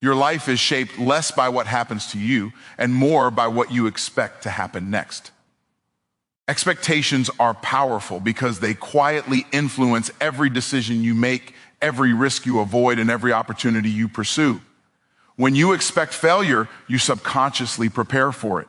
Your life is shaped less by what happens to you and more by what you expect to happen next. Expectations are powerful because they quietly influence every decision you make, every risk you avoid, and every opportunity you pursue. When you expect failure, you subconsciously prepare for it.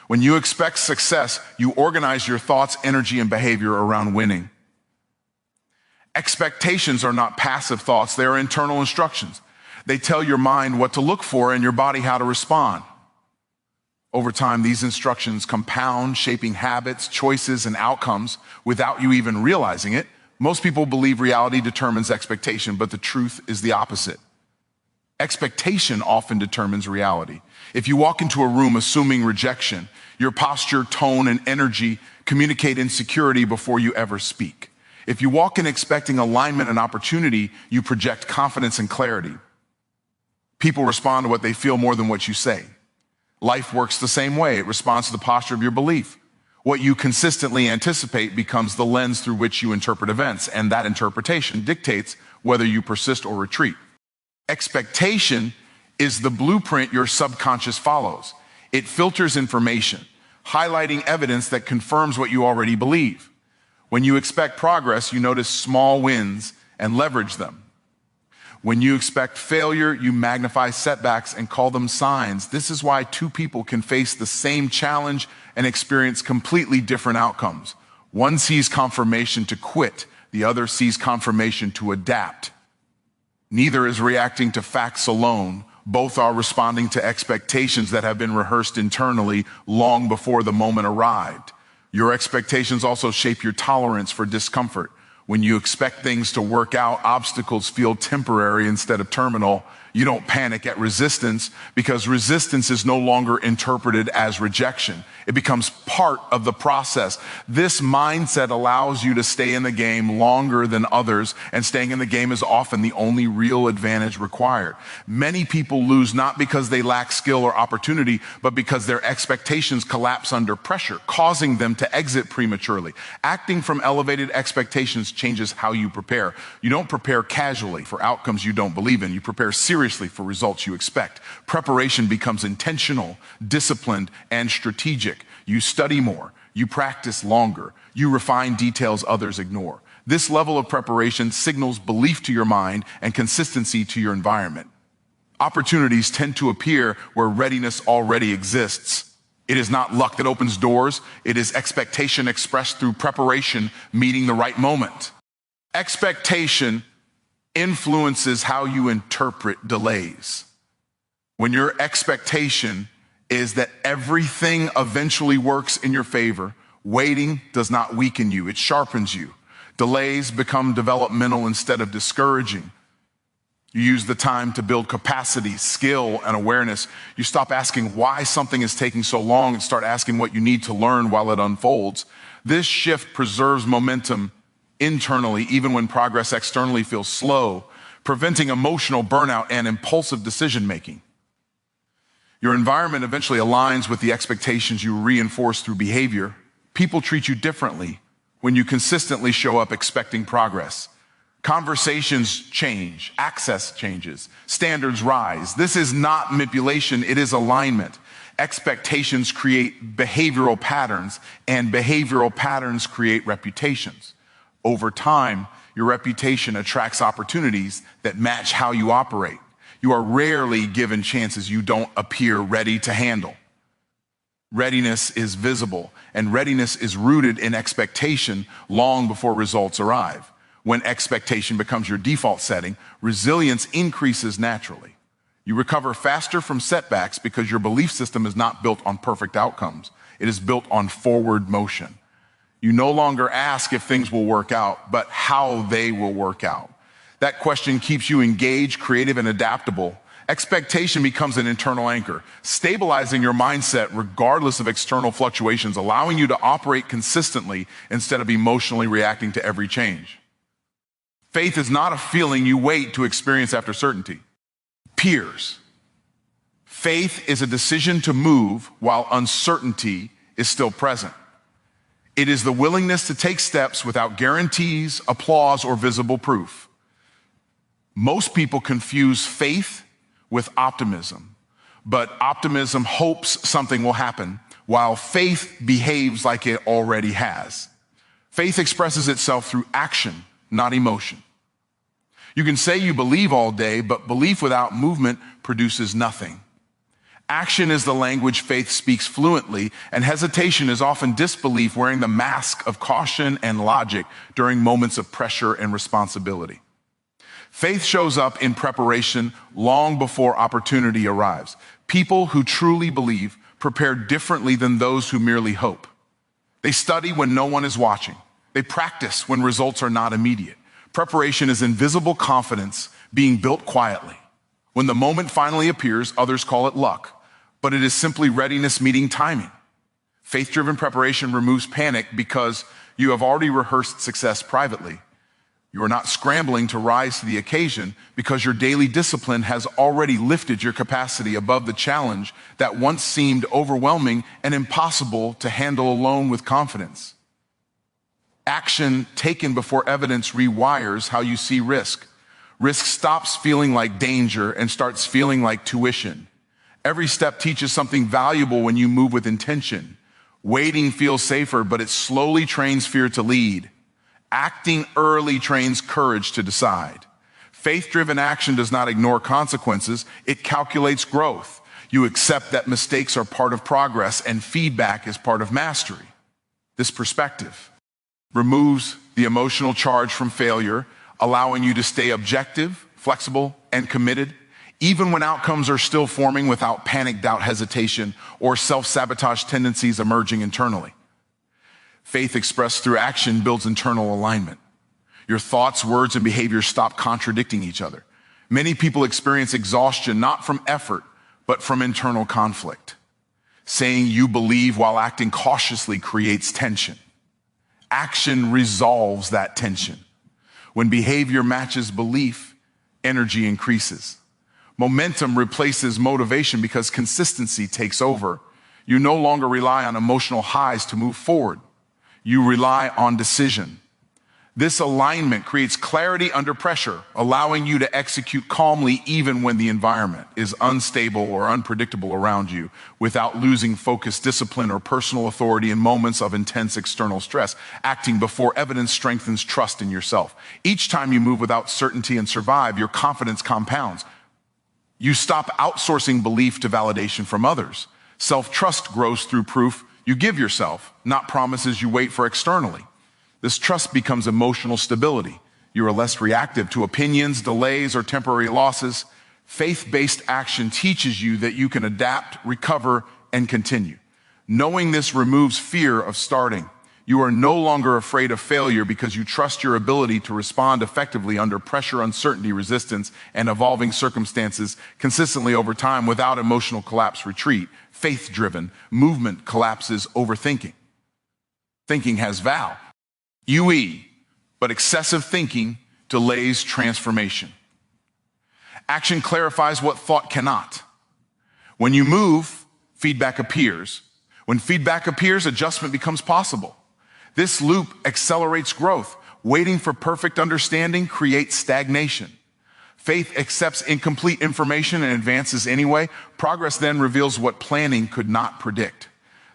When you expect success, you organize your thoughts, energy, and behavior around winning. Expectations are not passive thoughts, they are internal instructions. They tell your mind what to look for and your body how to respond. Over time, these instructions compound, shaping habits, choices, and outcomes without you even realizing it. Most people believe reality determines expectation, but the truth is the opposite. Expectation often determines reality. If you walk into a room assuming rejection, your posture, tone, and energy communicate insecurity before you ever speak. If you walk in expecting alignment and opportunity, you project confidence and clarity. People respond to what they feel more than what you say. Life works the same way. It responds to the posture of your belief. What you consistently anticipate becomes the lens through which you interpret events, and that interpretation dictates whether you persist or retreat. Expectation is the blueprint your subconscious follows. It filters information, highlighting evidence that confirms what you already believe. When you expect progress, you notice small wins and leverage them. When you expect failure, you magnify setbacks and call them signs. This is why two people can face the same challenge and experience completely different outcomes. One sees confirmation to quit, the other sees confirmation to adapt. Neither is reacting to facts alone. Both are responding to expectations that have been rehearsed internally long before the moment arrived. Your expectations also shape your tolerance for discomfort. When you expect things to work out, obstacles feel temporary instead of terminal. You don't panic at resistance because resistance is no longer interpreted as rejection. It becomes part of the process. This mindset allows you to stay in the game longer than others, and staying in the game is often the only real advantage required. Many people lose not because they lack skill or opportunity, but because their expectations collapse under pressure, causing them to exit prematurely. Acting from elevated expectations changes how you prepare. You don't prepare casually for outcomes you don't believe in. You prepare seriously for results you expect. Preparation becomes intentional, disciplined, and strategic. You study more, you practice longer, you refine details others ignore. This level of preparation signals belief to your mind and consistency to your environment. Opportunities tend to appear where readiness already exists. It is not luck that opens doors, it is expectation expressed through preparation meeting the right moment. Expectation influences how you interpret delays. When your expectation is that everything eventually works in your favor, waiting does not weaken you, it sharpens you. Delays become developmental instead of discouraging. You use the time to build capacity, skill, and awareness. You stop asking why something is taking so long and start asking what you need to learn while it unfolds. This shift preserves momentum internally, even when progress externally feels slow, preventing emotional burnout and impulsive decision-making. Your environment eventually aligns with the expectations you reinforce through behavior. People treat you differently when you consistently show up expecting progress. Conversations change, access changes, standards rise. This is not manipulation, it is alignment. Expectations create behavioral patterns, and behavioral patterns create reputations. Over time, your reputation attracts opportunities that match how you operate. You are rarely given chances you don't appear ready to handle. Readiness is visible, and readiness is rooted in expectation long before results arrive. When expectation becomes your default setting, resilience increases naturally. You recover faster from setbacks because your belief system is not built on perfect outcomes. It is built on forward motion. You no longer ask if things will work out, but how they will work out. That question keeps you engaged, creative, and adaptable. Expectation becomes an internal anchor, stabilizing your mindset regardless of external fluctuations, allowing you to operate consistently instead of emotionally reacting to every change. Faith is not a feeling you wait to experience after certainty. Peers. Faith is a decision to move while uncertainty is still present. It is the willingness to take steps without guarantees, applause, or visible proof. Most people confuse faith with optimism. But optimism hopes something will happen, while faith behaves like it already has. Faith expresses itself through action, not emotion. You can say you believe all day, but belief without movement produces nothing. Action is the language faith speaks fluently, and hesitation is often disbelief wearing the mask of caution and logic during moments of pressure and responsibility. Faith shows up in preparation long before opportunity arrives. People who truly believe prepare differently than those who merely hope. They study when no one is watching. They practice when results are not immediate. Preparation is invisible confidence being built quietly. When the moment finally appears, others call it luck, but it is simply readiness meeting timing. Faith-driven preparation removes panic because you have already rehearsed success privately. You are not scrambling to rise to the occasion because your daily discipline has already lifted your capacity above the challenge that once seemed overwhelming and impossible to handle alone with confidence. Action taken before evidence rewires how you see risk. Risk stops feeling like danger and starts feeling like tuition. Every step teaches something valuable when you move with intention. Waiting feels safer, but it slowly trains fear to lead. Acting early trains courage to decide. Faith-driven action does not ignore consequences, it calculates growth. You accept that mistakes are part of progress and feedback is part of mastery. This perspective removes the emotional charge from failure, allowing you to stay objective, flexible, and committed, even when outcomes are still forming without panic, doubt, hesitation, or self-sabotage tendencies emerging internally. Faith expressed through action builds internal alignment. Your thoughts, words, and behaviors stop contradicting each other. Many people experience exhaustion not from effort, but from internal conflict. Saying you believe while acting cautiously creates tension. Action resolves that tension. When behavior matches belief, energy increases. Momentum replaces motivation because consistency takes over. You no longer rely on emotional highs to move forward. You rely on decision. This alignment creates clarity under pressure, allowing you to execute calmly even when the environment is unstable or unpredictable around you, without losing focus, discipline, or personal authority in moments of intense external stress. Acting before evidence strengthens trust in yourself. Each time you move without certainty and survive, your confidence compounds. You stop outsourcing belief to validation from others. Self-trust grows through proof you give yourself, not promises you wait for externally. This trust becomes emotional stability. You are less reactive to opinions, delays, or temporary losses. Faith-based action teaches you that you can adapt, recover, and continue. Knowing this removes fear of starting. You are no longer afraid of failure because you trust your ability to respond effectively under pressure, uncertainty, resistance, and evolving circumstances consistently over time without emotional collapse retreat. Faith-driven movement collapses overthinking. Thinking has vow. UE, but excessive thinking delays transformation. Action clarifies what thought cannot. When you move, feedback appears. When feedback appears, adjustment becomes possible. This loop accelerates growth. Waiting for perfect understanding creates stagnation. Faith accepts incomplete information and advances anyway. Progress then reveals what planning could not predict.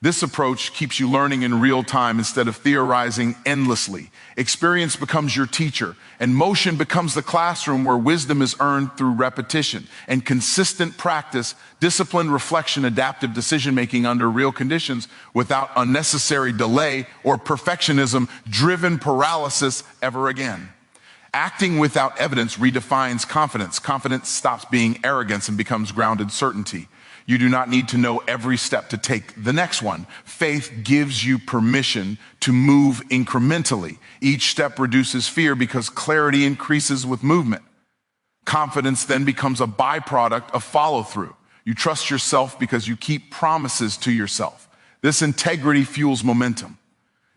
This approach keeps you learning in real time instead of theorizing endlessly. Experience becomes your teacher, and motion becomes the classroom where wisdom is earned through repetition and consistent practice, disciplined reflection, adaptive decision-making under real conditions without unnecessary delay or perfectionism-driven paralysis ever again. Acting without evidence redefines confidence. Confidence stops being arrogance and becomes grounded certainty. You do not need to know every step to take the next one. Faith gives you permission to move incrementally. Each step reduces fear because clarity increases with movement. Confidence then becomes a byproduct of follow-through. You trust yourself because you keep promises to yourself. This integrity fuels momentum.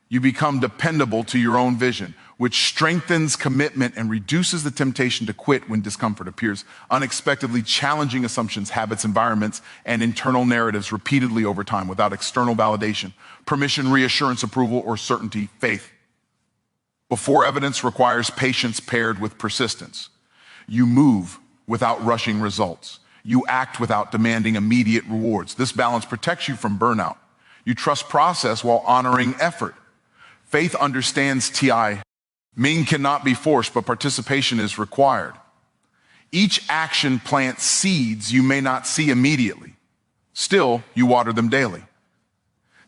You become dependable to your own vision, which strengthens commitment and reduces the temptation to quit when discomfort appears. Unexpectedly challenging assumptions, habits, environments, and internal narratives repeatedly over time without external validation, permission, reassurance, approval, or certainty. Faith before evidence requires patience paired with persistence. You move without rushing results. You act without demanding immediate rewards. This balance protects you from burnout. You trust process while honoring effort. Faith understands TI. Meaning cannot be forced, but participation is required. Each action plants seeds you may not see immediately. Still, you water them daily.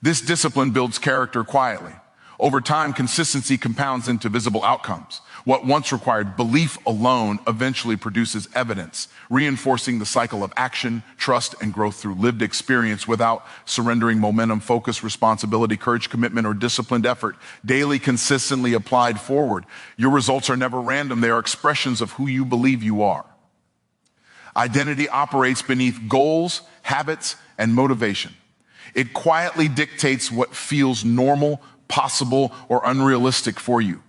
This discipline builds character quietly. Over time, consistency compounds into visible outcomes. What once required belief alone eventually produces evidence, reinforcing the cycle of action, trust, and growth through lived experience without surrendering momentum, focus, responsibility, courage, commitment, or disciplined effort, daily, consistently applied forward. Your results are never random. They are expressions of who you believe you are. Identity operates beneath goals, habits, and motivation. It quietly dictates what feels normal, possible, or unrealistic for you.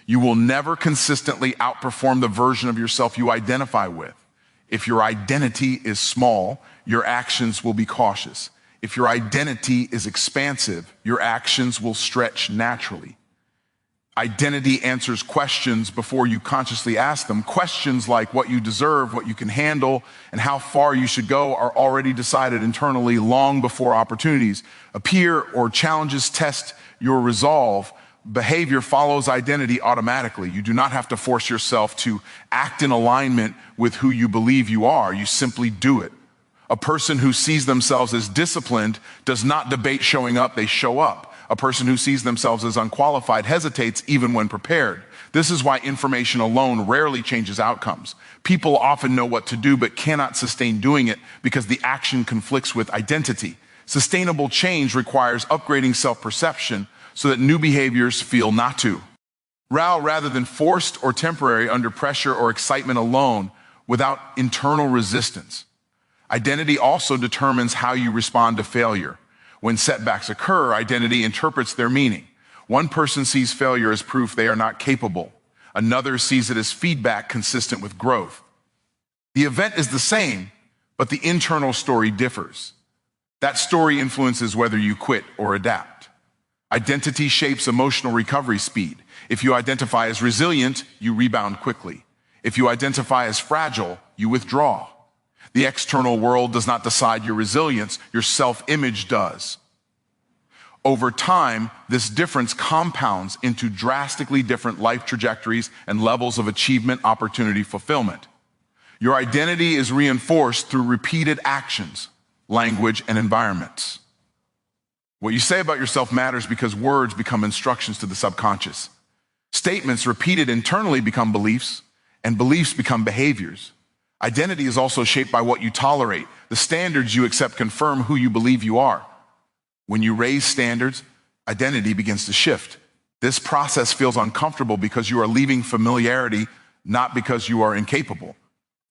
You will never consistently outperform the version of yourself you identify with. If your identity is small, your actions will be cautious. If your identity is expansive, your actions will stretch naturally. Identity answers questions before you consciously ask them. Questions like what you deserve, what you can handle, and how far you should go are already decided internally long before opportunities appear or challenges test your resolve. Behavior follows identity automatically. You do not have to force yourself to act in alignment with who you believe you are. You simply do it. A person who sees themselves as disciplined does not debate showing up, they show up. A person who sees themselves as unqualified hesitates even when prepared. This is why information alone rarely changes outcomes. People often know what to do but cannot sustain doing it because the action conflicts with identity. Sustainable change requires upgrading self-perception so that new behaviors feel not to. Rather than forced or temporary under pressure or excitement alone without internal resistance. Identity also determines how you respond to failure. When setbacks occur, identity interprets their meaning. One person sees failure as proof they are not capable. Another sees it as feedback consistent with growth. The event is the same, but the internal story differs. That story influences whether you quit or adapt. Identity shapes emotional recovery speed. If you identify as resilient, you rebound quickly. If you identify as fragile, you withdraw. The external world does not decide your resilience, your self-image does. Over time, this difference compounds into drastically different life trajectories and levels of achievement, opportunity, fulfillment. Your identity is reinforced through repeated actions, language, and environments. What you say about yourself matters because words become instructions to the subconscious. Statements repeated internally become beliefs, and beliefs become behaviors. Identity is also shaped by what you tolerate. The standards you accept confirm who you believe you are. When you raise standards, identity begins to shift. This process feels uncomfortable because you are leaving familiarity, not because you are incapable.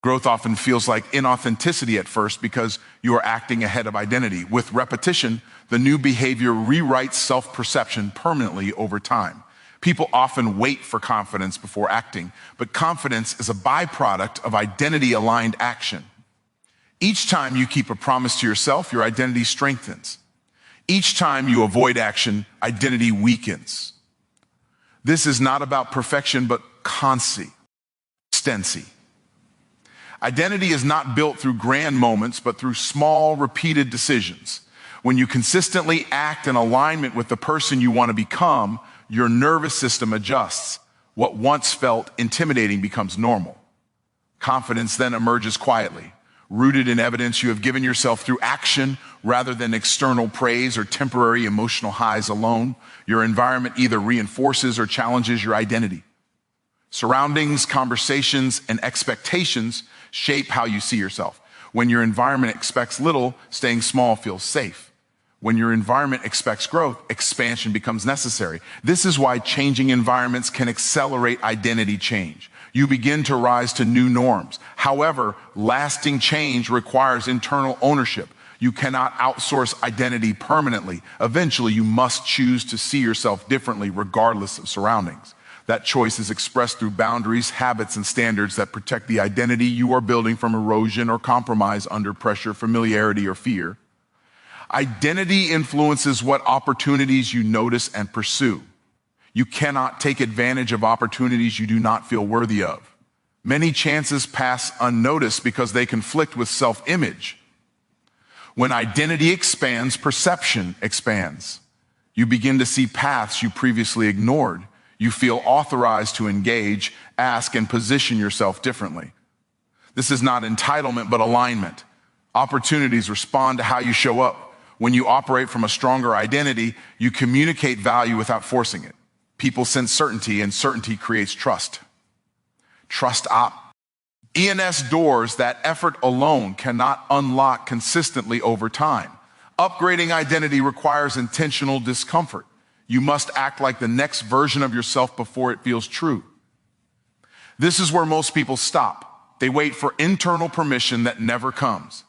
Growth often feels like inauthenticity at first because you are acting ahead of identity. With repetition, the new behavior rewrites self-perception permanently over time. People often wait for confidence before acting, but confidence is a byproduct of identity-aligned action. Each time you keep a promise to yourself, your identity strengthens. Each time you avoid action, identity weakens. This is not about perfection, but consistency. Identity is not built through grand moments, but through small, repeated decisions. When you consistently act in alignment with the person you want to become, your nervous system adjusts. What once felt intimidating becomes normal. Confidence then emerges quietly, rooted in evidence you have given yourself through action rather than external praise or temporary emotional highs alone. Your environment either reinforces or challenges your identity. Surroundings, conversations, and expectations shape how you see yourself. When your environment expects little, staying small feels safe. When your environment expects growth, expansion becomes necessary. This is why changing environments can accelerate identity change. You begin to rise to new norms. However, lasting change requires internal ownership. You cannot outsource identity permanently. Eventually, you must choose to see yourself differently regardless of surroundings. That choice is expressed through boundaries, habits, and standards that protect the identity you are building from erosion or compromise under pressure, familiarity, or fear. Identity influences what opportunities you notice and pursue. You cannot take advantage of opportunities you do not feel worthy of. Many chances pass unnoticed because they conflict with self-image. When identity expands, perception expands. You begin to see paths you previously ignored. You feel authorized to engage, ask, and position yourself differently. This is not entitlement, but alignment. Opportunities respond to how you show up. When you operate from a stronger identity, you communicate value without forcing it. People sense certainty, and certainty creates trust. Trust up. ENS doors that effort alone cannot unlock consistently over time. Upgrading identity requires intentional discomfort. You must act like the next version of yourself before it feels true. This is where most people stop. They wait for internal permission that never comes.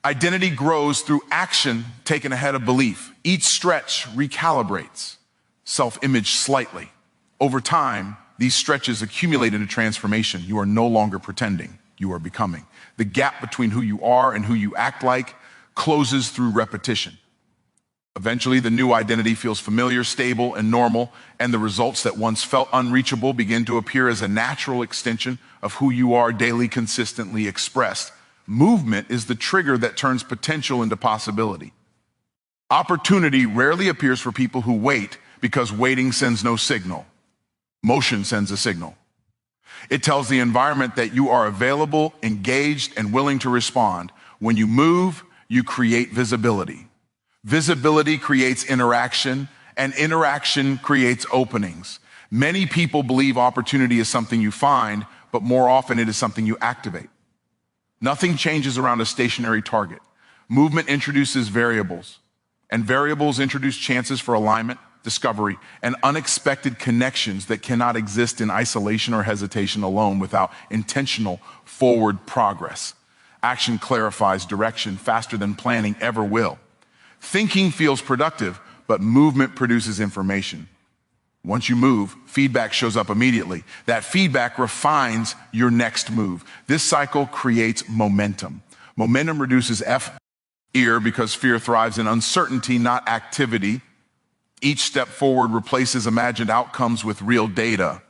Identity grows through action taken ahead of belief. Each stretch recalibrates self-image slightly. Over time, these stretches accumulate into transformation. You are no longer pretending, you are becoming. The gap between who you are and who you act like closes through repetition. Eventually, the new identity feels familiar, stable, and normal, and the results that once felt unreachable begin to appear as a natural extension of who you are daily, consistently expressed. Movement is the trigger that turns potential into possibility. Opportunity rarely appears for people who wait because waiting sends no signal. Motion sends a signal. It tells the environment that you are available, engaged, and willing to respond. When you move, you create visibility. Visibility creates interaction, and interaction creates openings. Many people believe opportunity is something you find, but more often it is something you activate. Nothing changes around a stationary target. Movement introduces variables, and variables introduce chances for alignment, discovery, and unexpected connections that cannot exist in isolation or hesitation alone without intentional forward progress. Action clarifies direction faster than planning ever will. Thinking feels productive, but movement produces information. Once you move, feedback shows up immediately. That feedback refines your next move. This cycle creates momentum. Momentum reduces fear because fear thrives in uncertainty, not activity. Each step forward replaces imagined outcomes with real data.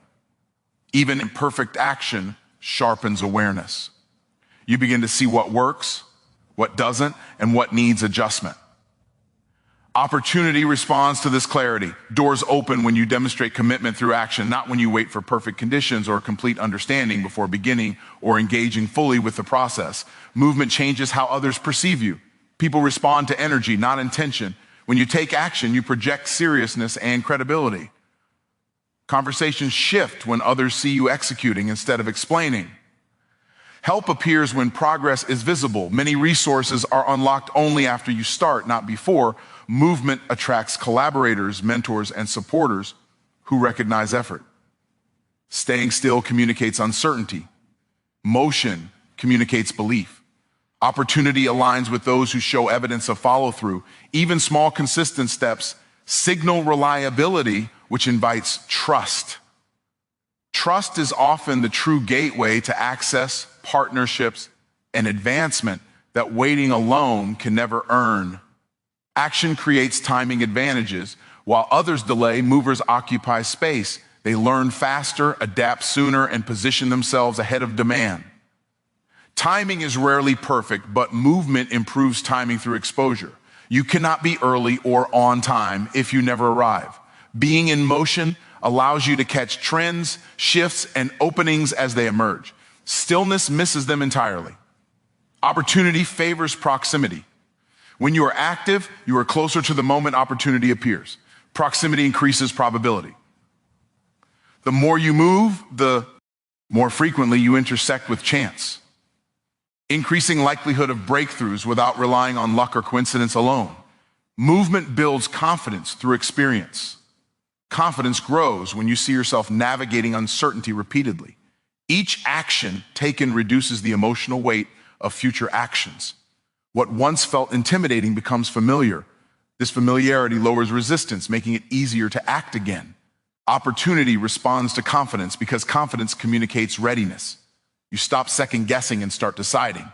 Even imperfect action sharpens awareness. You begin to see what works, what doesn't, and what needs adjustment. Opportunity responds to this clarity. Doors open when you demonstrate commitment through action, not when you wait for perfect conditions or complete understanding before beginning or engaging fully with the process. Movement changes how others perceive you. People respond to energy, not intention. When you take action, you project seriousness and credibility. Conversations shift when others see you executing instead of explaining. Help appears when progress is visible. Many resources are unlocked only after you start, not before. Movement attracts collaborators, mentors, and supporters who recognize effort. Staying still communicates uncertainty. Motion communicates belief. Opportunity aligns with those who show evidence of follow-through. Even small, consistent steps signal reliability, which invites trust. Trust is often the true gateway to access, partnerships, and advancement that waiting alone can never earn. Action creates timing advantages. While others delay, movers occupy space. They learn faster, adapt sooner, and position themselves ahead of demand. Timing is rarely perfect, but movement improves timing through exposure. You cannot be early or on time if you never arrive. Being in motion allows you to catch trends, shifts, and openings as they emerge. Stillness misses them entirely. Opportunity favors proximity. When you are active, you are closer to the moment opportunity appears. Proximity increases probability. The more you move, the more frequently you intersect with chance, increasing likelihood of breakthroughs without relying on luck or coincidence alone. Movement builds confidence through experience. Confidence grows when you see yourself navigating uncertainty repeatedly. Each action taken reduces the emotional weight of future actions. What once felt intimidating becomes familiar. This familiarity lowers resistance, making it easier to act again. Opportunity responds to confidence because confidence communicates readiness. You stop second guessing and start deciding.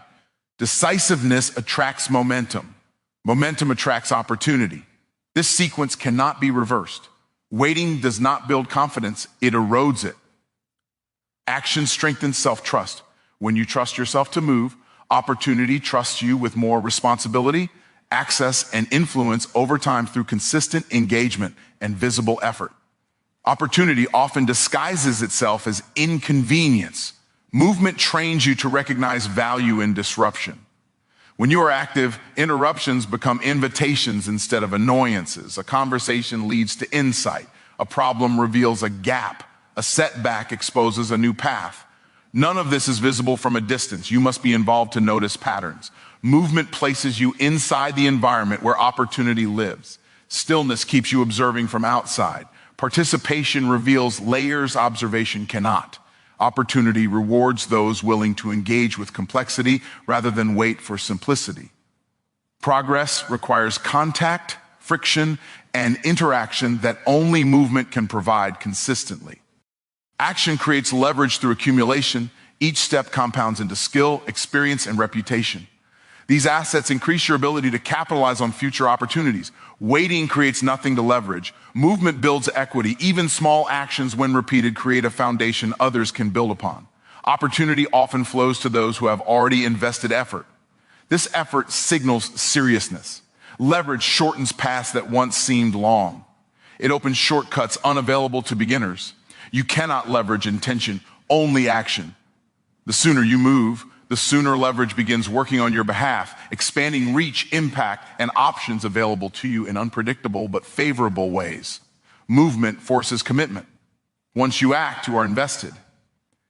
Decisiveness attracts momentum. Momentum attracts opportunity. This sequence cannot be reversed. Waiting does not build confidence, it erodes it. Action strengthens self-trust. When you trust yourself to move, opportunity trusts you with more responsibility, access, and influence over time through consistent engagement and visible effort. Opportunity often disguises itself as inconvenience. Movement trains you to recognize value in disruption. When you are active, interruptions become invitations instead of annoyances. A conversation leads to insight. A problem reveals a gap. A setback exposes a new path. None of this is visible from a distance. You must be involved to notice patterns. Movement places you inside the environment where opportunity lives. Stillness keeps you observing from outside. Participation reveals layers observation cannot. Opportunity rewards those willing to engage with complexity rather than wait for simplicity. Progress requires contact, friction, and interaction that only movement can provide consistently. Action creates leverage through accumulation. Each step compounds into skill, experience, and reputation. These assets increase your ability to capitalize on future opportunities. Waiting creates nothing to leverage. Movement builds equity. Even small actions, when repeated, create a foundation others can build upon. Opportunity often flows to those who have already invested effort. This effort signals seriousness. Leverage shortens paths that once seemed long. It opens shortcuts unavailable to beginners. You cannot leverage intention, only action. The sooner you move, the sooner leverage begins working on your behalf, expanding reach, impact, and options available to you in unpredictable but favorable ways. Movement forces commitment. Once you act, you are invested.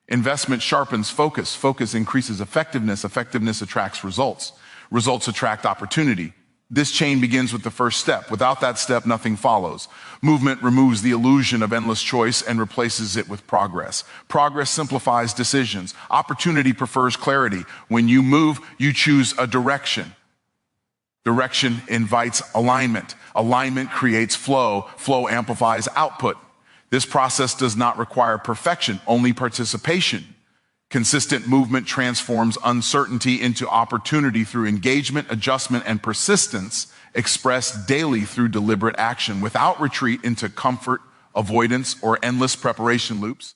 Investment sharpens focus. Focus increases effectiveness. Effectiveness attracts results. Results attract opportunity. This chain begins with the first step. Without that step, nothing follows. Movement removes the illusion of endless choice and replaces it with progress. Progress simplifies decisions. Opportunity prefers clarity. When you move, you choose a direction. Direction invites alignment. Alignment creates flow. Flow amplifies output. This process does not require perfection, only participation. Consistent movement transforms uncertainty into opportunity through engagement, adjustment, and persistence expressed daily through deliberate action without retreat into comfort, avoidance, or endless preparation loops.